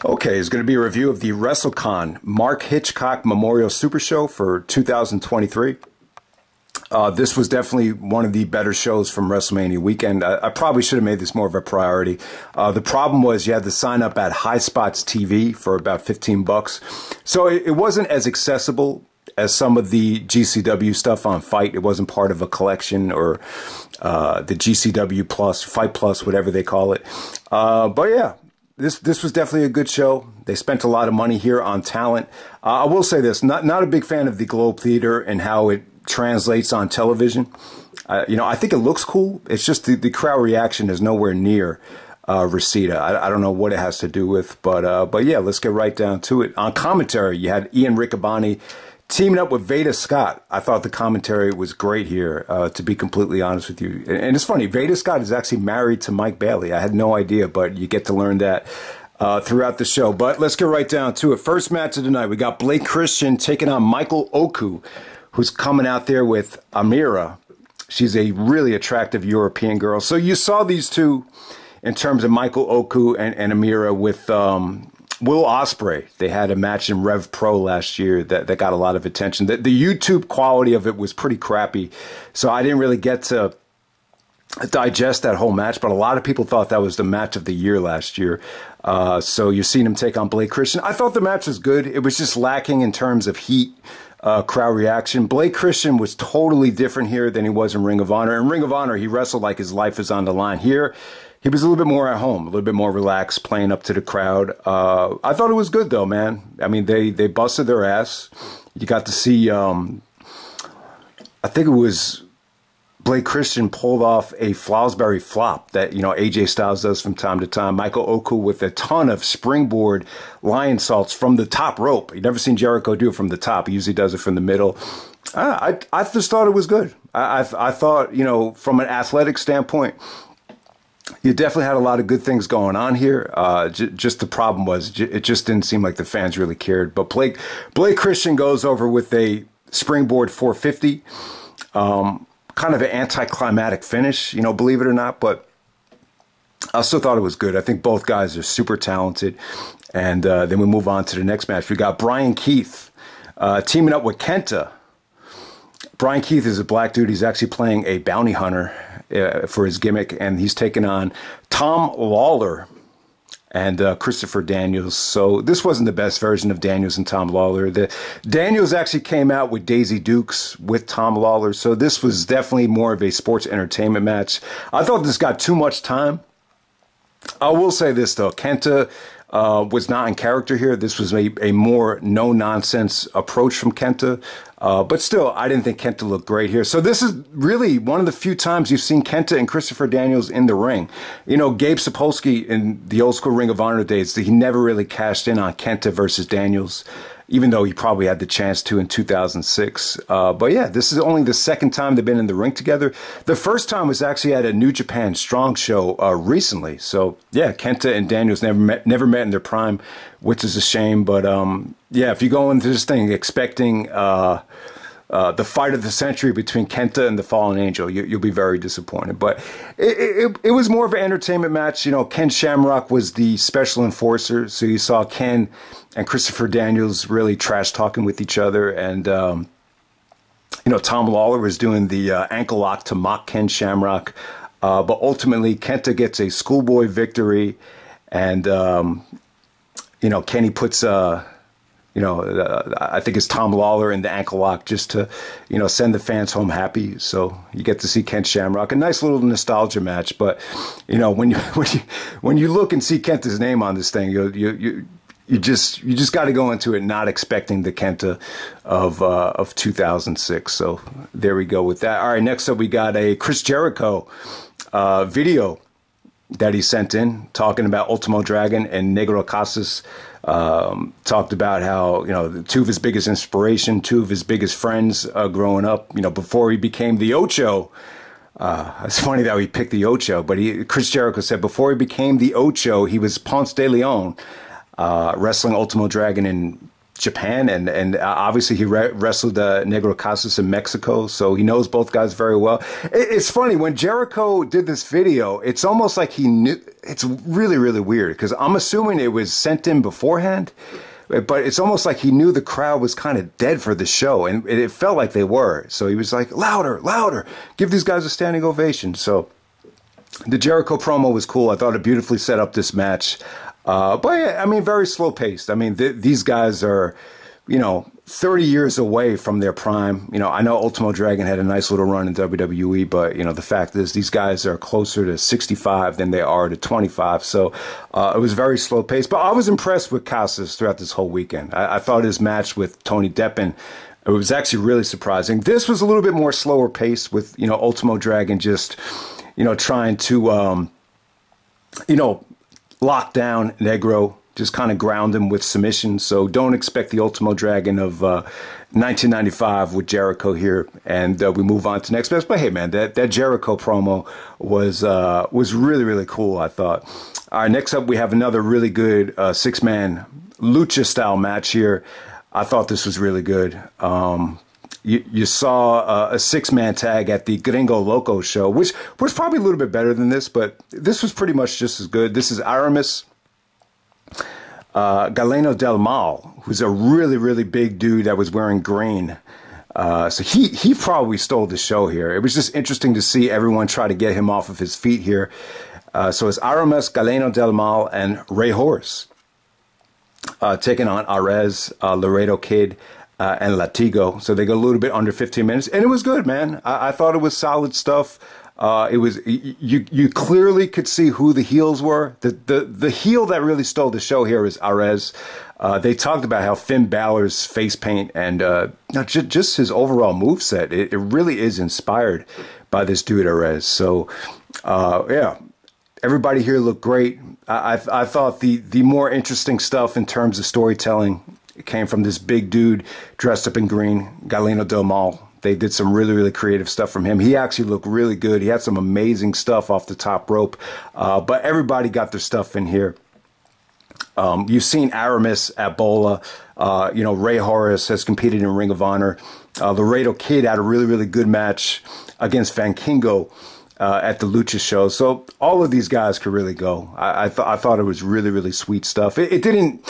Okay, it's going to be a review of the WrestleCon Mark Hitchcock Memorial Super Show for 2023. This was definitely one of the better shows from WrestleMania weekend. I probably should have made this more of a priority. The problem was you had to sign up at High Spots TV for about 15 bucks. So it wasn't as accessible as some of the GCW stuff on Fight. It wasn't part of a collection or the GCW Plus, Fight Plus, whatever they call it. But yeah. This was definitely a good show. They spent a lot of money here on talent. I will say this, not a big fan of the Globe Theater and how it translates on television. I think it looks cool. It's just the crowd reaction is nowhere near Reseda. I don't know what it has to do with, but yeah, let's get right down to it. On commentary, you had Ian Riccaboni teaming up with Veda Scott. I thought the commentary was great here, to be completely honest with you. And it's funny, Veda Scott is actually married to Mike Bailey. I had no idea, but you get to learn that throughout the show. But let's get right down to it. First match of the night, we got Blake Christian taking on Michael Oku, who's coming out there with Amira. She's a really attractive European girl. So you saw these two in terms of Michael Oku and Amira with Will Ospreay. They had a match in Rev Pro last year that got a lot of attention. The YouTube quality of it was pretty crappy, so I didn't really get to digest that whole match, but a lot of people thought that was the match of the year last year. So you're seeing him take on Blake Christian. I thought the match was good. It was just lacking in terms of heat, crowd reaction. Blake Christian was totally different here than he was in Ring of Honor. In Ring of Honor, he wrestled like his life is on the line. Here, he was a little bit more at home, a little bit more relaxed, playing up to the crowd. I thought it was good, though, man. I mean, they busted their ass. You got to see, I think it was Blake Christian pulled off a Flosberry flop that, AJ Styles does from time to time. Michael Oku with a ton of springboard lion salts from the top rope. You've never seen Jericho do it from the top. He usually does it from the middle. I just thought it was good. I thought, from an athletic standpoint, you definitely had a lot of good things going on here. Just the problem was it just didn't seem like the fans really cared. But Blake Christian goes over with a springboard 450, kind of an anticlimactic finish, believe it or not. But I still thought it was good. I think both guys are super talented. And then we move on to the next match. We got Brian Keith teaming up with Kenta. Brian Keith is a black dude. He's actually playing a bounty hunter for his gimmick, and he's taking on Tom Lawler and Christopher Daniels. So this wasn't the best version of Daniels and Tom Lawler. The Daniels actually came out with Daisy Dukes with Tom Lawler, so this was definitely more of a sports entertainment match. I thought this got too much time. I will say this, though. Kenta was not in character here. This was a more no-nonsense approach from Kenta. But still, I didn't think Kenta looked great here. So this is really one of the few times you've seen Kenta and Christopher Daniels in the ring. Gabe Sapolsky in the old school Ring of Honor days, he never really cashed in on Kenta versus Daniels, even though he probably had the chance to in 2006. But yeah, this is only the second time they've been in the ring together. The first time was actually at a New Japan Strong show recently. So yeah, Kenta and Daniels never met in their prime, which is a shame. But yeah, if you go into this thing expecting the fight of the century between Kenta and the Fallen Angel, you'll be very disappointed. But it was more of an entertainment match. Ken Shamrock was the special enforcer, so you saw Ken and Christopher Daniels really trash talking with each other, and Tom Lawler was doing the ankle lock to mock Ken Shamrock, but ultimately Kenta gets a schoolboy victory, and Kenny puts I think it's Tom Lawler in the ankle lock just to, send the fans home happy. So you get to see Ken Shamrock, a nice little nostalgia match. But, when you look and see Kenta's name on this thing, you just got to go into it not expecting the Kenta of 2006. So there we go with that. All right, next up we got a Chris Jericho video that he sent in talking about Ultimo Dragon and Negro Casas. Talked about how, two of his biggest inspiration, two of his biggest friends growing up, before he became the Ocho. It's funny that he picked the Ocho, but Chris Jericho said before he became the Ocho, he was Ponce de Leon, wrestling Ultimo Dragon in Japan, and obviously he wrestled Negro Casas in Mexico, so he knows both guys very well. It's funny, when Jericho did this video, it's almost like he knew. It's really, really weird, because I'm assuming it was sent in beforehand, but it's almost like he knew the crowd was kind of dead for the show, and it felt like they were. So he was like, louder, louder, give these guys a standing ovation. So the Jericho promo was cool. I thought it beautifully set up this match. But I mean, very slow paced. I mean, these guys are, 30 years away from their prime. I know Ultimo Dragon had a nice little run in WWE, but, the fact is these guys are closer to 65 than they are to 25. So it was very slow paced. But I was impressed with Casas throughout this whole weekend. I thought his match with Tony Deppen, it was actually really surprising. This was a little bit more slower paced with, Ultimo Dragon just, trying to, lock down Negro, just kind of ground him with submission. So don't expect the Ultimo Dragon of 1995 with Jericho here. And we move on to next best. But hey, man, that Jericho promo was really, really cool, I thought. All right, next up, we have another really good six-man lucha style match here. I thought this was really good. You saw a six-man tag at the Gringo Loco show, which was probably a little bit better than this, but this was pretty much just as good. This is Aramis Galeno Del Mal, who's a really, really big dude that was wearing green. So he probably stole the show here. It was just interesting to see everyone try to get him off of his feet here. So it's Aramis Galeno Del Mal and Rey Horus taking on Arez, Laredo Kid, and Latigo. So they go a little bit under 15 minutes, and it was good, man. I thought it was solid stuff. It was, you clearly could see who the heels were. The heel that really stole the show here is Arez. They talked about how Finn Balor's face paint and just his overall moveset, it really is inspired by this dude Arez. So yeah, everybody here looked great. I thought the more interesting stuff in terms of storytelling came from this big dude dressed up in green, Galeno Del Mal. They did some really, really creative stuff from him. He actually looked really good. He had some amazing stuff off the top rope. But everybody got their stuff in here. You've seen Aramis at Bola. Rey Horus has competed in Ring of Honor. Laredo Kid had a really, really good match against Van Kingo at the Lucha show. So all of these guys could really go. I thought it was really, really sweet stuff. It didn't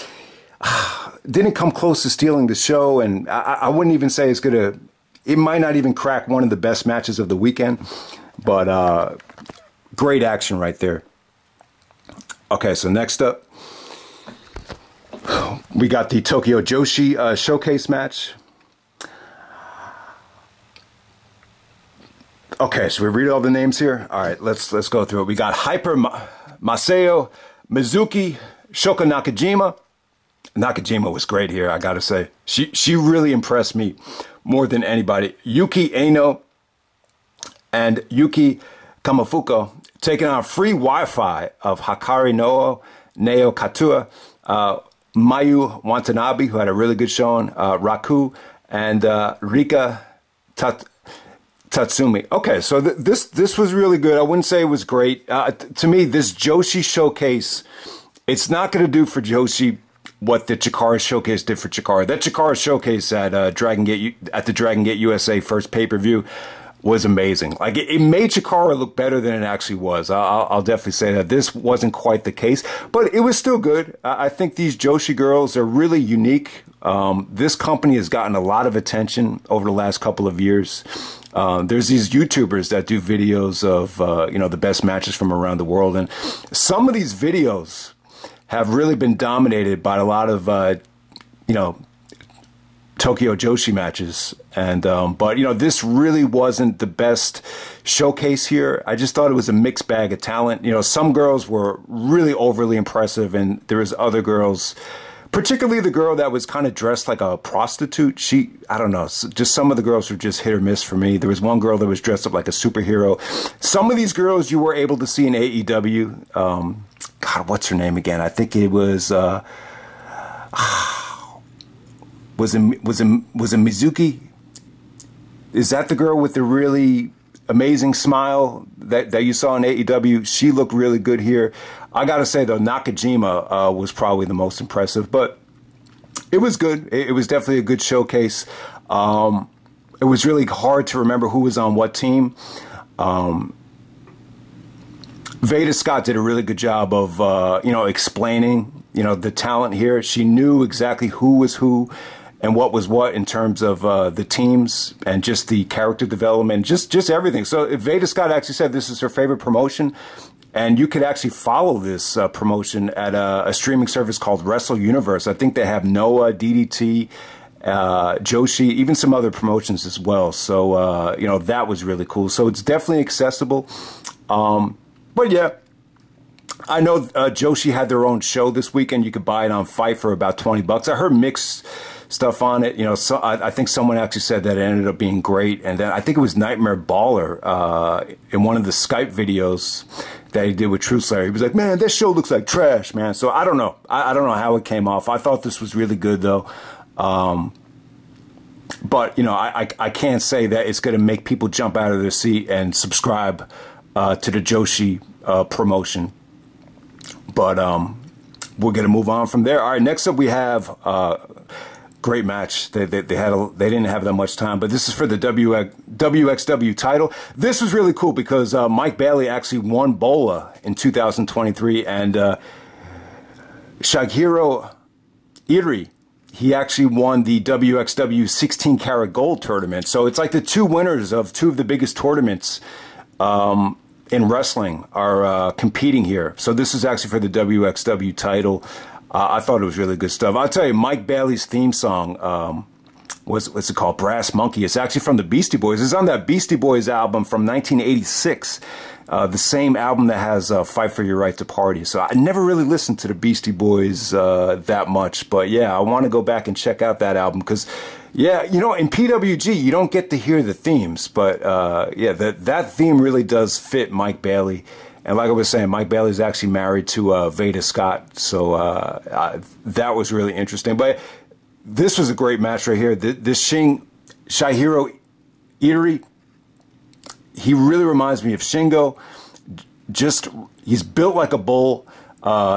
come close to stealing the show, and I wouldn't even say it's gonna. It might not even crack one of the best matches of the weekend, but great action right there. Okay, so next up, we got the Tokyo Joshi showcase match. Okay, so we read all the names here. All right, let's go through it. We got Hyper Masao Mizuki, Shoko Nakajima. Nakajima was great here, I gotta say. She really impressed me more than anybody. Yuki Aino and Yuki Kamafuko taking on Free Wi-Fi of Hakari Neo Katua, Mayu Watanabe, who had a really good showing, Raku, and Rika Tatsumi. Okay, so this was really good. I wouldn't say it was great. To me, this Joshi showcase, it's not going to do for Joshi what the Chikara showcase did for Chikara. That Chikara showcase at the Dragon Gate USA first pay-per-view was amazing. Like it made Chikara look better than it actually was. I'll definitely say that. This wasn't quite the case, but it was still good. I think these Joshi girls are really unique. This company has gotten a lot of attention over the last couple of years. There's these YouTubers that do videos of the best matches from around the world, and some of these videos have really been dominated by a lot of Tokyo Joshi matches. And but this really wasn't the best showcase here. I just thought it was a mixed bag of talent. Some girls were really overly impressive, and there was other girls, particularly the girl that was kind of dressed like a prostitute. I don't know, just some of the girls were just hit or miss for me. There was one girl that was dressed up like a superhero. Some of these girls you were able to see in AEW. God, what's her name again? I think it was was it Mizuki? Is that the girl with the really amazing smile that you saw in AEW? She looked really good here. I gotta say though, Nakajima was probably the most impressive. But It was good. It was definitely a good showcase. It was really hard to remember who was on what team. Veda Scott did a really good job of, explaining, the talent here. She knew exactly who was who and what was what in terms of the teams and just the character development, just everything. So Veda Scott actually said this is her favorite promotion. And you could actually follow this promotion at a streaming service called Wrestle Universe. I think they have Noah, DDT, Joshi, even some other promotions as well. So, that was really cool. So it's definitely accessible. But yeah, I know Joshi had their own show this weekend. You could buy it on Fight for about $20. I heard mixed stuff on it. So I think someone actually said that it ended up being great. And then I think it was Nightmare Baller in one of the Skype videos that he did with Truth Slayer. He was like, man, this show looks like trash, man. So I don't know. I don't know how it came off. I thought this was really good, though. But, I can't say that it's going to make people jump out of their seat and subscribe to the Joshi promotion. But we're going to move on from there. All right, next up we have great match. They didn't have that much time, but this is for the WXW title. This was really cool because Mike Bailey actually won Bola in 2023, and Shigehiro Iri, he actually won the WXW 16 karat gold tournament. So it's like the two winners of two of the biggest tournaments in wrestling are competing here. So this is actually for the WXW title. I thought it was really good stuff. I'll tell you, Mike Bailey's theme song, what's it called? Brass Monkey. It's actually from the Beastie Boys. It's on that Beastie Boys album from 1986, the same album that has Fight for Your Right to Party. So I never really listened to the Beastie Boys that much. But yeah, I want to go back and check out that album because, yeah, in PWG, you don't get to hear the themes. But yeah, that theme really does fit Mike Bailey. And like I was saying, Mike Bailey's actually married to Veda Scott. So that was really interesting. But this was a great match right here. This Shigehiro Iri, he really reminds me of Shingo. He's built like a bull.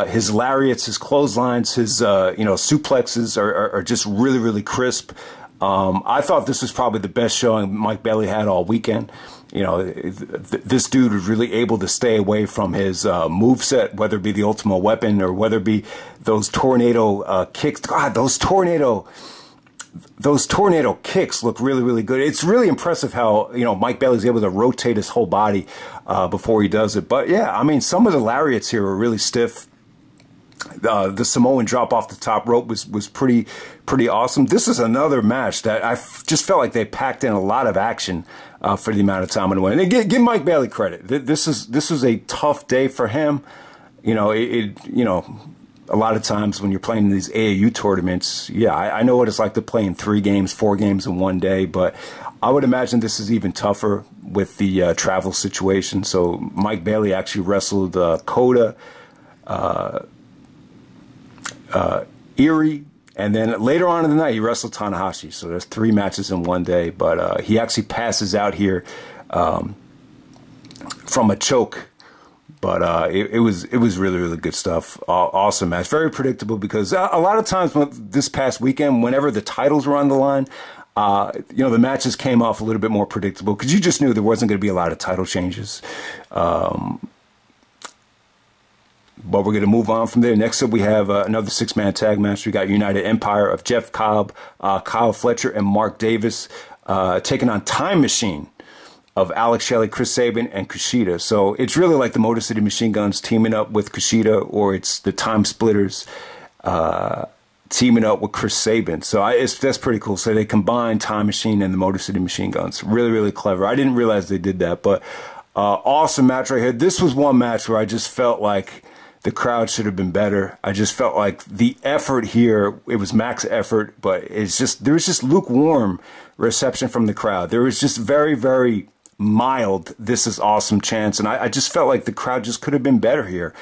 His lariats, his clotheslines, his suplexes are just really, really crisp. I thought this was probably the best showing Mike Bailey had all weekend. This dude was really able to stay away from his moveset, whether it be the Ultimate Weapon or whether it be those tornado kicks. God, those tornado kicks look really, really good. It's really impressive how, Mike Bailey's able to rotate his whole body before he does it. But yeah, I mean, some of the lariats here are really stiff. The Samoan drop off the top rope was pretty awesome. This is another match that I just felt like they packed in a lot of action for the amount of time it went. And give Mike Bailey credit. This was a tough day for him. A lot of times when you're playing in these AAU tournaments, yeah, I know what it's like to play in 3 games, 4 games in one day, but I would imagine this is even tougher with the travel situation. So Mike Bailey actually wrestled Kota, Iri, and then later on in the night he wrestled Tanahashi. So there's 3 matches in one day, but he actually passes out here from a choke. But it was really, really good stuff. Awesome match. Very predictable because a lot of times this past weekend, whenever the titles were on the line, the matches came off a little bit more predictable because you just knew there wasn't going to be a lot of title changes. But we're going to move on from there. Next up, we have another 6-man tag match. We got United Empire of Jeff Cobb, Kyle Fletcher, and Mark Davis taking on Time Machine of Alex Shelley, Chris Sabin, and Kushida. So it's really like the Motor City Machine Guns teaming up with Kushida, or it's the Time Splitters teaming up with Chris Sabin. So that's pretty cool. So they combine Time Machine and the Motor City Machine Guns. Really, really clever. I didn't realize they did that, but awesome match right here. This was one match where I just felt like the crowd should have been better. I just felt like the effort here, it was max effort, but there was just lukewarm reception from the crowd. There was just very, very mild "this is awesome" chants, and I just felt like the crowd just could have been better here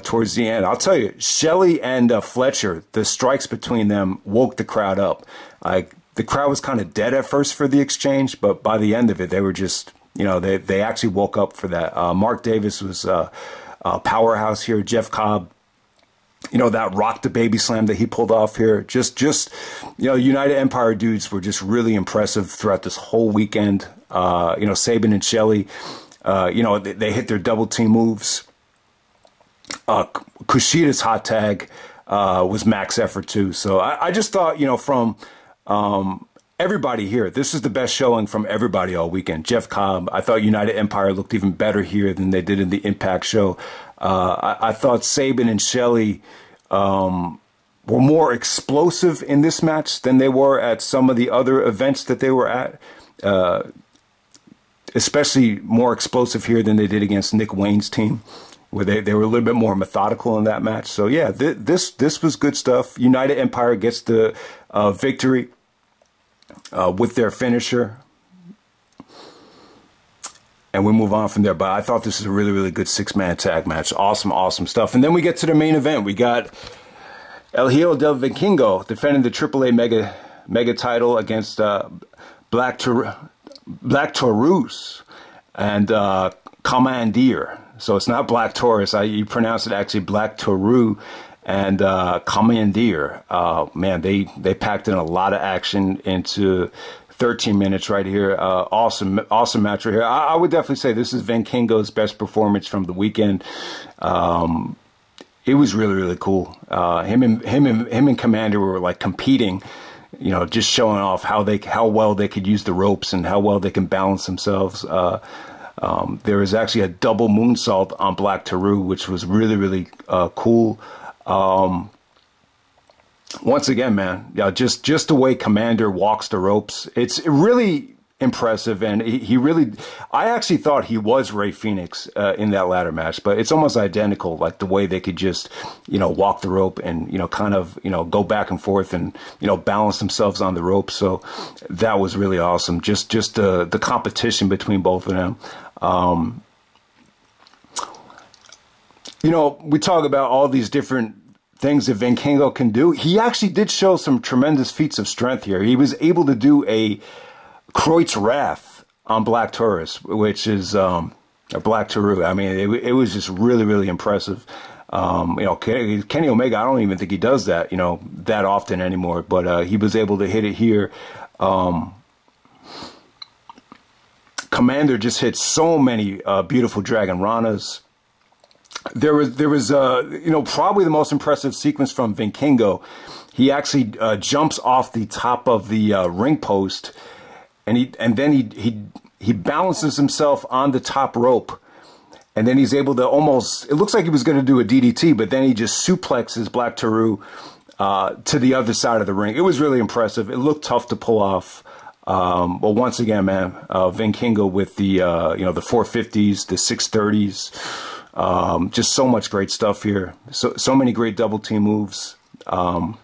towards the end. I'll tell you, Shelley and Fletcher, the strikes between them woke the crowd up. The crowd was kind of dead at first for the exchange, but by the end of it, they were just, they actually woke up for that. Mark Davis was powerhouse here. Jeff Cobb, You know, that rock the baby slam that he pulled off here. You know, United Empire dudes were just really impressive throughout this whole weekend. You know, Sabin and Shelley, you know, they hit their double team moves. Kushida's hot tag was max effort too. So I just thought, you know, from everybody here, this is the best showing from everybody all weekend. Jeff Cobb, I thought United Empire looked even better here than they did in the Impact show. I thought Sabin and Shelley were more explosive in this match than they were at some of the other events that they were at. Especially more explosive here than they did against Nick Wayne's team, where they were a little bit more methodical in that match. So yeah, this was good stuff. United Empire gets the victory with their finisher, and we move on from there. But I thought this was a really, really good six-man tag match. Awesome stuff. And then we get to the main event. We got El Hijo del Vikingo defending the AAA Mega title against Black Taurus and Commandeer. So it's not Black Taurus. You pronounce it actually Black Taurus and Commandeer. Man, they packed in a lot of action into 13 minutes right here. Awesome match right here. I would definitely say this is Vikingo's best performance from the weekend. It was really, really cool. Him and Commander were like competing, you know, just showing off how well they could use the ropes and how well they can balance themselves. There was actually a double moonsault on Black Taurus, which was really, really cool. Once again, man, yeah, just the way Commander walks the ropes, it's really impressive. And he really, I actually thought he was Rey Fenix in that ladder match, but it's almost identical, like the way they could just, you know, walk the rope and, you know, kind of, you know, go back and forth and, you know, balance themselves on the rope. So that was really awesome. Just the competition between both of them. You know, we talk about all these different things that Vikingo can do. He actually did show some tremendous feats of strength here. He was able to do a Kreutz Wrath on Black Taurus, which is a Black Taurus. I mean, it was just really, really impressive. You know, Kenny Omega, I don't even think he does that, you know, that often anymore, but he was able to hit it here. Commander just hit so many beautiful Dragon Ranas. There was you know, probably the most impressive sequence from Vikingo. He actually jumps off the top of the ring post, and then he balances himself on the top rope, and then he's able to almost, it looks like he was going to do a DDT, but then he just suplexes Black Taurus to the other side of the ring. It was really impressive. It looked tough to pull off. But once again, man, Vikingo with the you know, the 450s, the 630s. Just so much great stuff here. So many great double team moves. Trying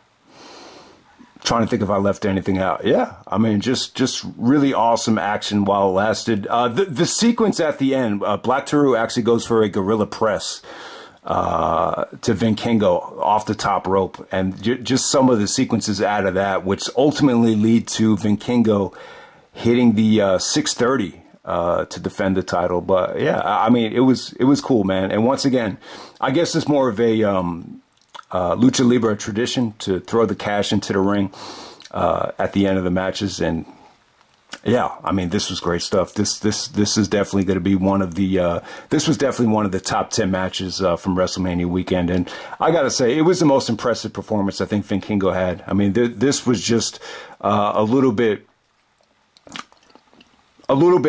to think if I left anything out. Yeah, I mean, just really awesome action while it lasted. The sequence at the end, Black Taurus actually goes for a gorilla press to Vikingo off the top rope, and just some of the sequences out of that, which ultimately lead to Vikingo hitting the 630. To defend the title. But yeah, I mean, it was cool, man. And once again, I guess it's more of a lucha libre tradition to throw the cash into the ring at the end of the matches. And yeah, I mean, this was great stuff. This is definitely going to be one of the this was definitely one of the top 10 matches from WrestleMania weekend. And I gotta say, it was the most impressive performance I think Vikingo had. I mean, this was just a little bit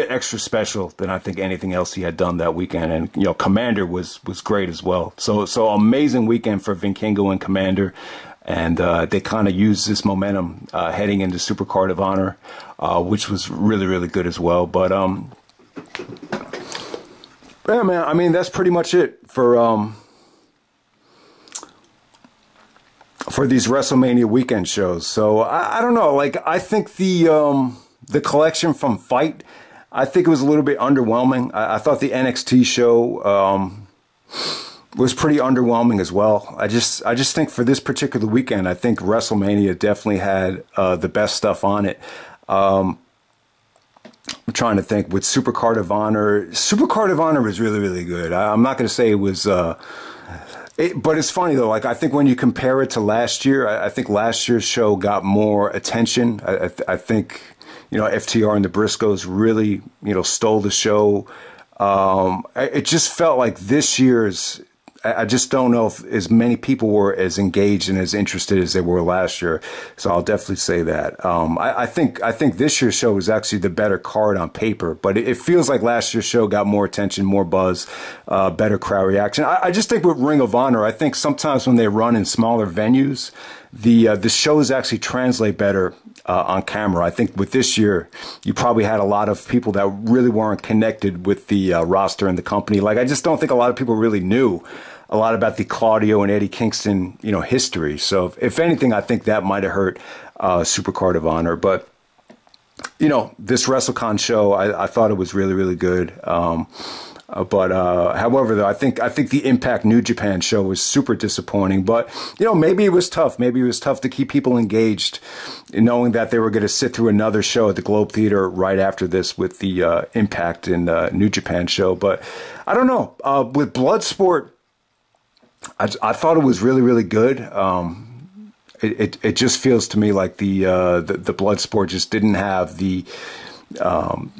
extra special than I think anything else he had done that weekend. And, you know, Commander was great as well. So amazing weekend for Vikingo and Commander. And they kind of used this momentum heading into Supercard of Honor, which was really, really good as well. But, yeah, man, I mean, that's pretty much it for these WrestleMania weekend shows. So I don't know, like, I think the collection from Fight, I think it was a little bit underwhelming. I thought the NXT show was pretty underwhelming as well. I just think for this particular weekend, I think WrestleMania definitely had the best stuff on it. I'm trying to think with Supercard of Honor. Supercard of Honor was really, really good. I'm not going to say it was But it's funny though. Like I think when you compare it to last year, I think last year's show got more attention. I think FTR and the Briscoes really stole the show. It just felt like this year's. I just don't know if as many people were as engaged and as interested as they were last year. So I'll definitely say that. I think this year's show was actually the better card on paper, but it feels like last year's show got more attention, more buzz, better crowd reaction. I just think with Ring of Honor, I think sometimes when they run in smaller venues, the shows actually translate better on camera. I think with this year, you probably had a lot of people that really weren't connected with the roster and the company. Like I just don't think a lot of people really knew a lot about the Claudio and Eddie Kingston, history. So if anything, I think that might have hurt Supercard of Honor. But, this WrestleCon show, I thought it was really, really good. However, though, I think the Impact New Japan show was super disappointing. But, maybe it was tough. Maybe it was tough to keep people engaged, knowing that they were going to sit through another show at the Globe Theater right after this with the Impact and New Japan show. But I don't know. With Bloodsport, I thought it was really, really good. It just feels to me like the Bloodsport just didn't have the,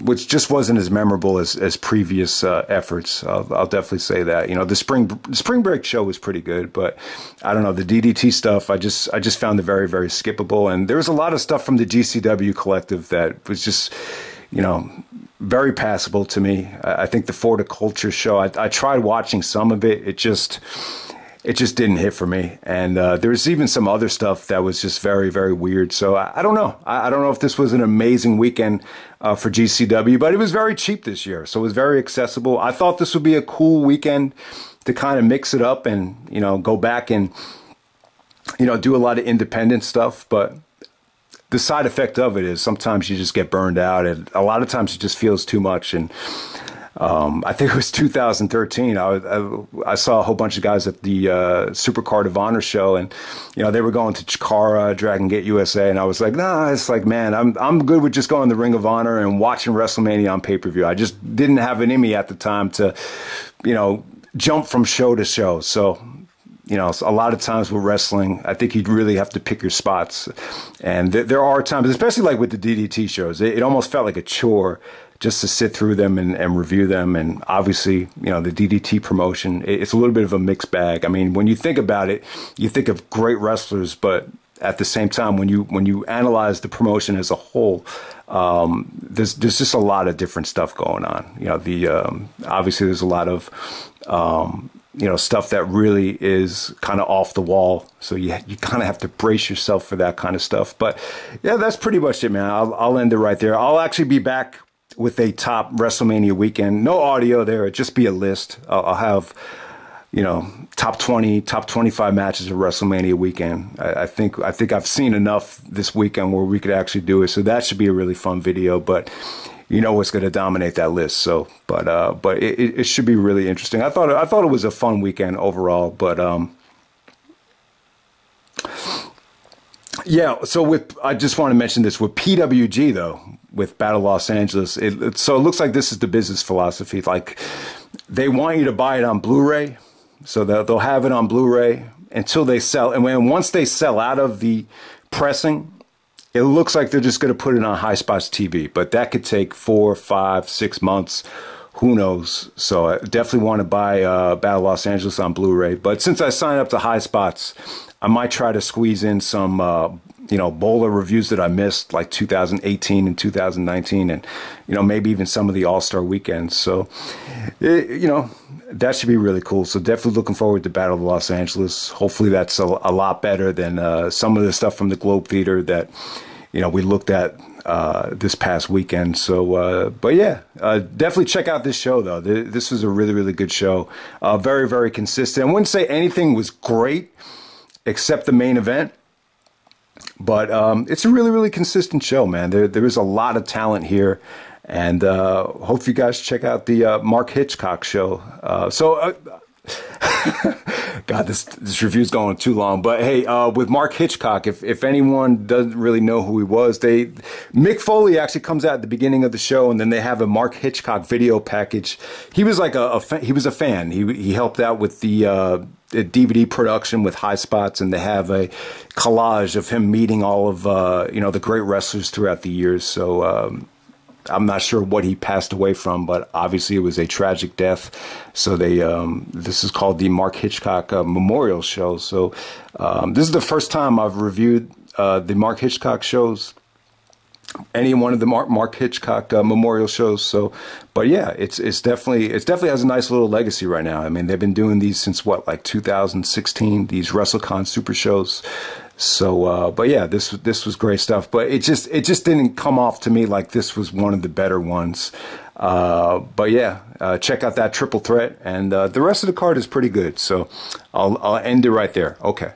which just wasn't as memorable as previous efforts. I'll definitely say that. The Spring Break show was pretty good, but I don't know, the DDT stuff. I just found it very, very skippable, and there was a lot of stuff from the GCW collective that was just, very passable to me. I think the Florida Culture show. I tried watching some of it. It just didn't hit for me. And there's even some other stuff that was just very, very weird. So I don't know. I don't know if this was an amazing weekend for GCW, but it was very cheap this year. So it was very accessible. I thought this would be a cool weekend to kind of mix it up and, go back and, do a lot of independent stuff. But the side effect of it is sometimes you just get burned out, and a lot of times it just feels too much. And I think it was 2013. I saw a whole bunch of guys at the Supercard of Honor show, and they were going to Chikara, Dragon Gate USA, and I was like, nah. It's like, man, I'm good with just going to the Ring of Honor and watching WrestleMania on pay-per-view. I just didn't have it in me at the time to, jump from show to show. So, a lot of times with wrestling, I think you'd really have to pick your spots. And there are times, especially like with the DDT shows, it almost felt like a chore just to sit through them and review them. And obviously, the DDT promotion, it's a little bit of a mixed bag. I mean, when you think about it, you think of great wrestlers, but at the same time, when you analyze the promotion as a whole, there's just a lot of different stuff going on. Obviously there's a lot of, stuff that really is kind of off the wall. So you kind of have to brace yourself for that kind of stuff. But yeah, that's pretty much it, man. I'll end it right there. I'll actually be back with a top WrestleMania weekend. No audio there. It'll just be a list. I'll have, top 20, top 25 matches of WrestleMania weekend. I think I've seen enough this weekend where we could actually do it. So that should be a really fun video, but what's going to dominate that list. So, but it should be really interesting. I thought it was a fun weekend overall, but, yeah. So I just want to mention this with PWG though, with Battle Los Angeles. So it looks like this is the business philosophy. Like they want you to buy it on Blu-ray. So they'll have it on Blu-ray until they sell. And once they sell out of the pressing, it looks like they're just going to put it on High Spots TV. But that could take 4, 5, 6 months. Who knows? So I definitely want to buy Battle Los Angeles on Blu-ray. But since I signed up to High Spots, I might try to squeeze in some, Bowler reviews that I missed, like 2018 and 2019, and, maybe even some of the All-Star weekends. So, that should be really cool. So definitely looking forward to Battle of Los Angeles. Hopefully that's a lot better than some of the stuff from the Globe Theater that, we looked at this past weekend. So, but yeah, definitely check out this show, though. This was a really, really good show. Very, very consistent. I wouldn't say anything was great except the main event. But it's a really, really consistent show, man. There is a lot of talent here. And hope you guys check out the Mark Hitchcock show. God, this review's going too long. But hey, with Mark Hitchcock, if anyone doesn't really know who he was, Mick Foley actually comes out at the beginning of the show, and then they have a Mark Hitchcock video package. He was like he was a fan. He helped out with the DVD production with High Spots, and they have a collage of him meeting all of the great wrestlers throughout the years. So I'm not sure what he passed away from, but obviously it was a tragic death. So this is called the Mark Hitchcock Memorial Show. So this is the first time I've reviewed the Mark Hitchcock shows, any one of the Mark Hitchcock memorial shows. So, but yeah, it's definitely has a nice little legacy right now. I mean, they've been doing these since what, like 2016, these WrestleCon super shows. So, but yeah, this was great stuff. But it just didn't come off to me like this was one of the better ones. But yeah, check out that triple threat, and the rest of the card is pretty good. So I'll end it right there. Okay.